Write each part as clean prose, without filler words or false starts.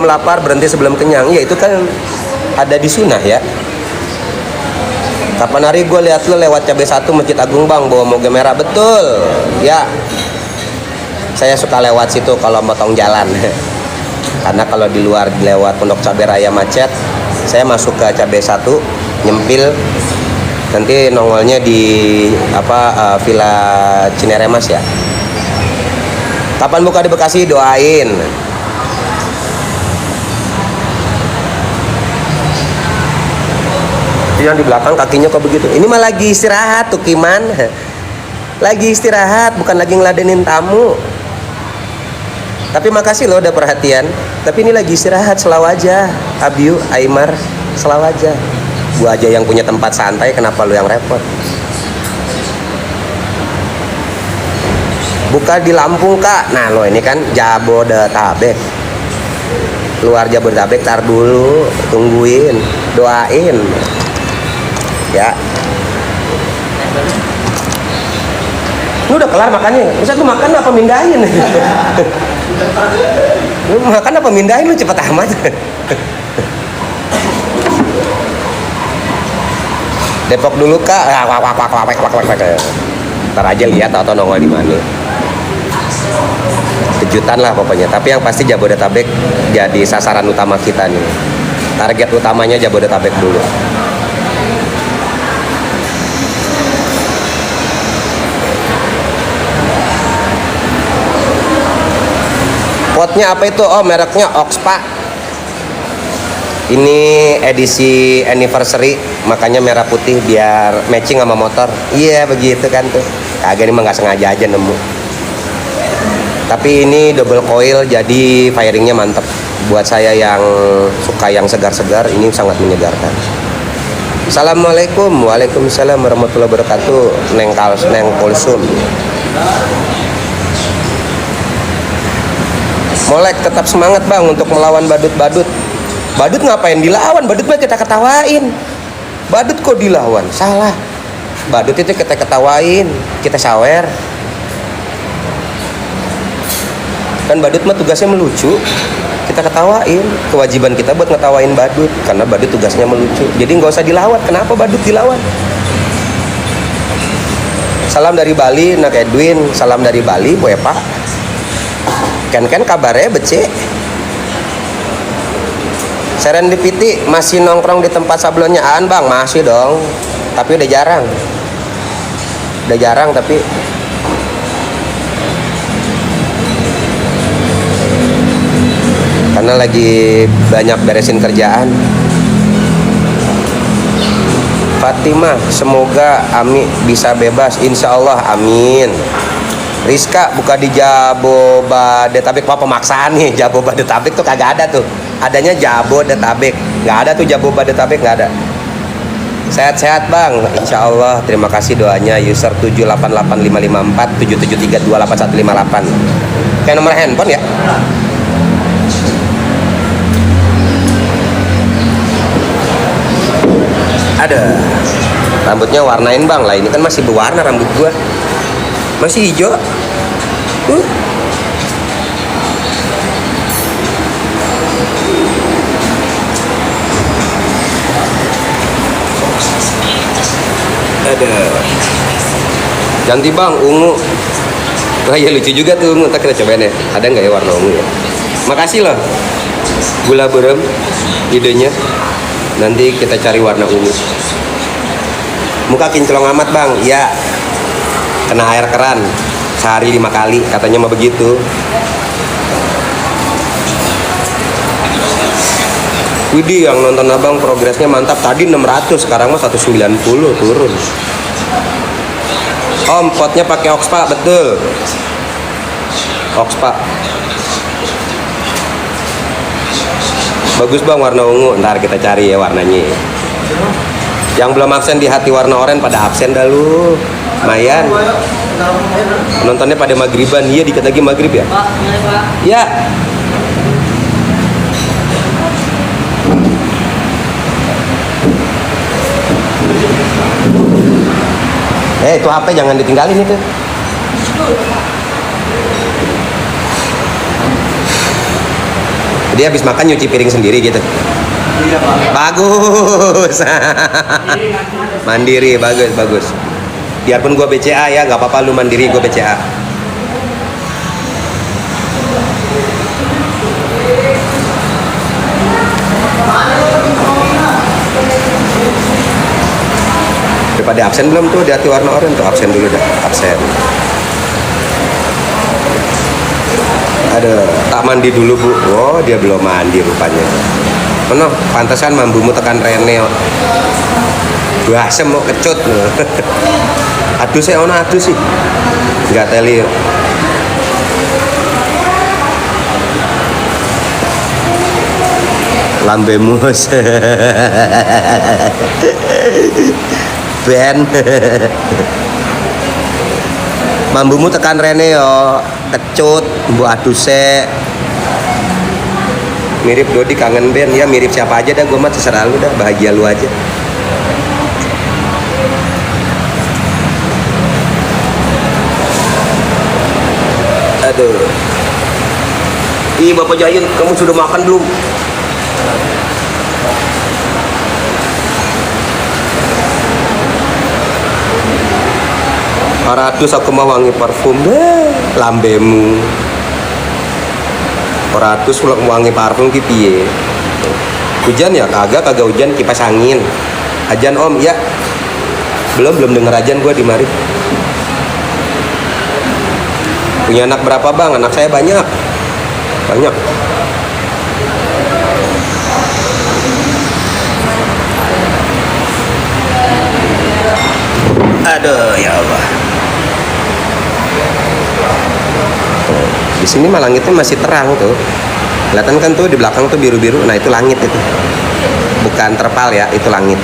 lapar berhenti sebelum kenyang. Ya itu kan ada di sunnah ya. Kapan hari gue lihat lu lewat cabai satu Masjid Agung bang bawa moge merah. Betul ya, saya suka lewat situ kalau motong jalan. Karena kalau di luar lewat Pondok Cabai Raya macet, saya masuk ke cabai satu nyempil, nanti nongolnya di Villa Cineremas ya. Kapan buka di Bekasi, doain. Yang di belakang kakinya kok begitu. Ini mah lagi istirahat tuh Kiman. Lagi istirahat, bukan lagi ngeladenin tamu. Tapi makasih loh udah perhatian. Tapi ini lagi istirahat, selaw aja. Abiu, Aymar, selaw aja. Gua aja yang punya tempat santai, kenapa lu yang repot? Buka di Lampung kak. Nah lo ini kan Jabodetabek. Keluar Jabodetabek, tar dulu, tungguin, doain. Ya. Lu udah kelar makannya? Bisa lu makan apa mindahin? Lu makan apa mindahin, lu cepet amat. Depok dulu kak. Ntar aja lihat atau nongol di mana. Kejutan lah pokoknya. Tapi yang pasti Jabodetabek jadi sasaran utama kita nih. Target utamanya Jabodetabek dulu. Potnya apa itu? Oh mereknya Oxpa. Ini edisi anniversary, makanya merah putih biar matching sama motor. Iya begitu kan tuh. Kagak, ini mah nggak sengaja aja nemu. Tapi ini double coil jadi firingnya mantep. Buat saya yang suka yang segar-segar, ini sangat menyegarkan. Assalamualaikum. Waalaikumsalam warahmatullahi wabarakatuh. Neng Kulsum. Molek tetap semangat bang untuk melawan badut-badut. Badut ngapain dilawan? Badut mah kita ketawain. Badut kok dilawan? Salah. Badut itu kita ketawain, kita sawer. Kan badut mah tugasnya melucu, kita ketawain. Kewajiban kita buat ngetawain badut, karena badut tugasnya melucu. Jadi nggak usah dilawan. Kenapa badut dilawan? Salam dari Bali, Nak Edwin. Salam dari Bali, Bu Epa. Kan kabarnya becek. Serendipity masih nongkrong di tempat sablonnya Aan bang? Masih dong, tapi udah jarang tapi karena lagi banyak beresin kerjaan. Fatimah, semoga Ami bisa bebas, insya Allah, amin. Rizka, buka di Jabodetabek. Apa pemaksaan nih? Jabodetabek tuh kagak ada tuh. Adanya Jabodetabek, nggak ada tuh Jabodetabek, nggak ada. Sehat-sehat bang, insya Allah. Terima kasih doanya. User 78855477328158. Kayak nomor handphone ya. Ada. Rambutnya warnain bang. Lah ini kan masih berwarna rambut gua. Masih hijau. Ada. Ganti bang, ungu. Wah ya lucu juga tuh ungu. Ntar kita cobain ya. Ada nggak ya warna ungu ya? Makasih loh. Gula berem idenya. Nanti kita cari warna ungu. Muka kinclong amat bang. Ya. Kena air keran sehari 5 kali, katanya mah begitu. Widih, yang nonton abang progresnya mantap. Tadi 600, sekarang mah 190, turun. Om, potnya pakai Oxpa, betul. Oxpa. Bagus bang warna ungu, ntar kita cari ya warnanya. Yang belum absen di hati warna oranye pada absen dah lu. Mayan. Nontonnya pada maghriban. Iya, dikit lagi maghrib ya. Ya. Itu HP jangan ditinggalin itu. Jadi habis makan nyuci piring sendiri gitu. Bagus. Mandiri, bagus, bagus. Biarpun gue BCA ya, nggak apa-apa lu mandiri, gue BCA. Daripada absen belum tuh, di hati warna oranye tuh, absen dulu dah, absen. Aduh, tak mandi dulu bu. Oh, dia belum mandi rupanya. Mana? Pantesan mambumu tekan rene. Basem mau kecut. Aduh saya ono aduh sih. Enggak teli. Lambemu. Ben. Mambumu tekan rene yo, kecut, bu aduse. Mirip Dodi kangen Ben, ya mirip siapa aja dah, gue mah terserah lu dah, bahagia lu aja. Aduh. Ih Bapak Jayun, kamu sudah makan belum? Ratus aku mau wangi parfum deh, lambemu. Ratus wangi parfum ki piye? Hujan ya kagak hujan, kipas angin. Ajan om ya. Belum denger ajan gua di mari. Punya anak berapa bang? Anak saya banyak. Banyak. Aduh ya Allah. Di sini mah langitnya masih terang tuh. Kelihatan kan tuh di belakang tuh biru-biru. Nah itu langit itu. Bukan terpal ya, itu langit.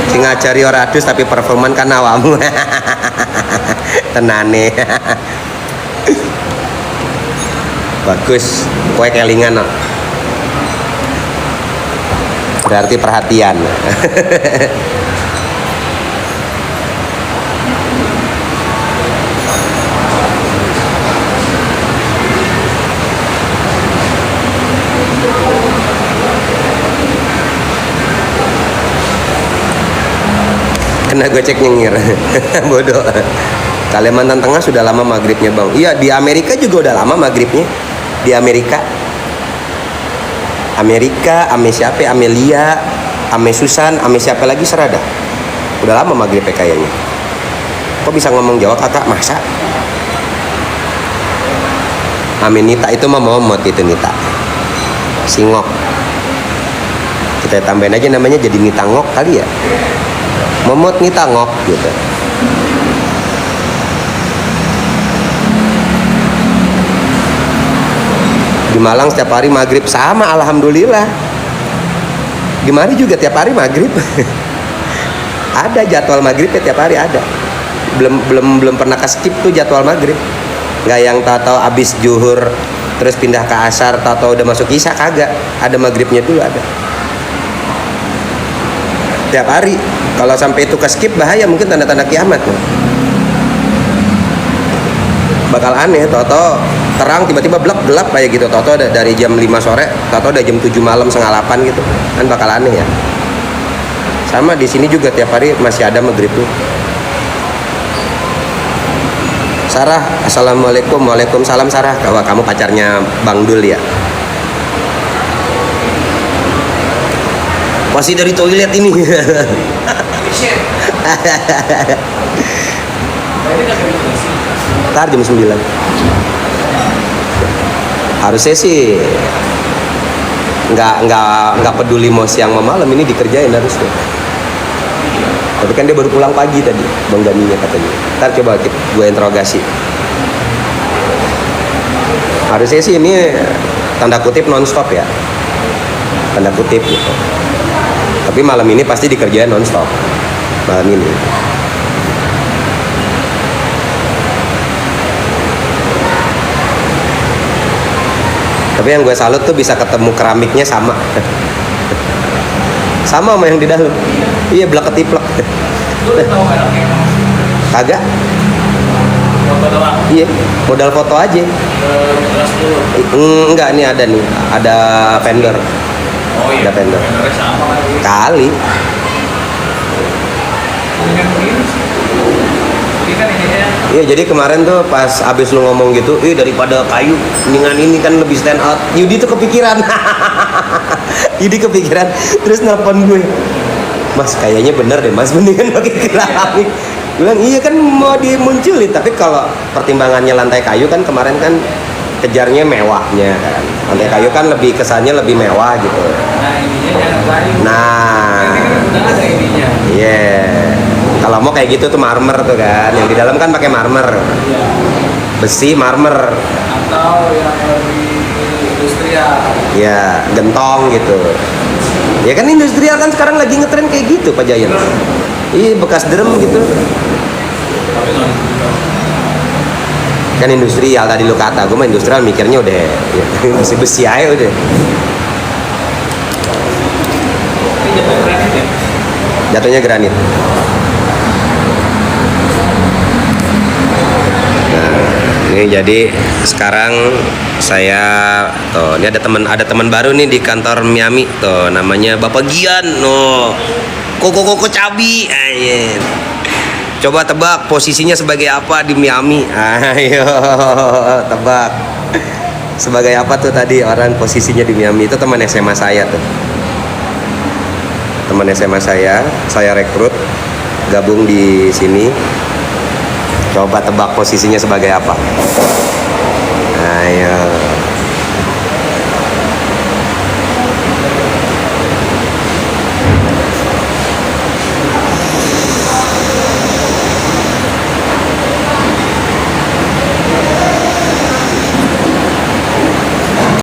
Si ngajari ora adus tapi performan kan awamu. Tenane. Bagus. Kue kelingan no. Berarti perhatian. Kena gocek nyengir. Bodoh. Kalimantan Tengah sudah lama maghribnya bang. Iya di Amerika juga udah lama maghribnya. Di Amerika, ame siapa? Amelia, ame Susan, ame siapa lagi serada. Udah lama maghribnya kayaknya. Kok bisa ngomong Jawa kakak? Masa? Ame Nita itu mah momot itu Nita. Singok. Kita tambahin aja namanya jadi Nita Ngok kali ya. Momot Nita Ngok gitu. Di Malang setiap hari maghrib sama, alhamdulillah. Di Mari juga tiap hari maghrib. Ada jadwal maghrib ya, tiap hari ada. Belum pernah skip tuh jadwal maghrib. Nggak yang tahu abis zuhur terus pindah ke asar, tahu udah masuk isya, kagak. Ada maghribnya dulu ada. Tiap hari. Kalau sampai itu ke skip bahaya, mungkin tanda-tanda kiamat. Bakal aneh, toto terang tiba-tiba gelap kayak gitu, toto dari jam 5 sore, toto udah jam 7 malam setengah 8 gitu, kan bakal aneh ya. Sama di sini juga tiap hari masih ada maghrib tuh. Sarah, assalamualaikum. Waalaikumsalam Sarah. Wah, kamu pacarnya Bang Dul ya? Masih dari toilet ini. Ntar jam 9. Harusnya sih nggak peduli mau siang mau malam, ini dikerjain harusnya. Tapi kan dia baru pulang pagi tadi, Bang Daninya katanya. Ntar coba gue interogasi. Harusnya sih ini tanda kutip nonstop ya, tanda kutip gitu. Tapi malam ini pasti dikerjain nonstop malam ini. Tapi yang gue salut tuh bisa ketemu keramiknya sama. Sama yang di dalam. Iya, belak ketiplek. Kagak. Foto doang. Iya, modal foto aja. Kelas 10. Enggak, nih ada nih, ada vendor. Oh iya. Ada vendor. Vendornya sama lagi. Kali. Ini kan begini sih. Ini kan ininya. Iya, jadi kemarin tuh pas abis lu ngomong gitu, daripada kayu, mendingan ini kan lebih stand out. Yudi tuh kepikiran. Yudi kepikiran, terus nelpon gue. Mas, kayaknya bener deh mas, mendingan pakai keramik. Gue bilang, iya kan mau dimunculin, tapi kalau pertimbangannya lantai kayu kan kemarin kan kejarnya mewahnya kan. Lantai kayu kan lebih kesannya lebih mewah gitu. Nah ininya jangan kayu. Nah, Ini kan udah ada ininya. iya. Kalau mau kayak gitu tuh marmer tuh kan, yang di dalam kan pakai marmer, Iya. besi marmer, Atau yang lebih industrial. ya gentong gitu. Ya kan industrial kan sekarang lagi ngetren kayak gitu Pak Jayan. Iya, bekas drum gitu. Tapi non industrial. Kan industrial tadi lu kata, gue mah industrial mikirnya udah ya, besi-besi aja udah. Ini jatuh granit ya? Jatuhnya granit. Nah, ini jadi sekarang saya tuh ini ada teman baru nih di kantor Miami tuh, namanya Bapak Gian. No. Koko cabi. Ayo. Coba tebak posisinya sebagai apa di Miami? Ayo, tebak. Sebagai apa tuh tadi orang posisinya di Miami? Itu teman SMA saya tuh. Teman SMA saya rekrut gabung di sini. Coba tebak posisinya sebagai apa? Ayo.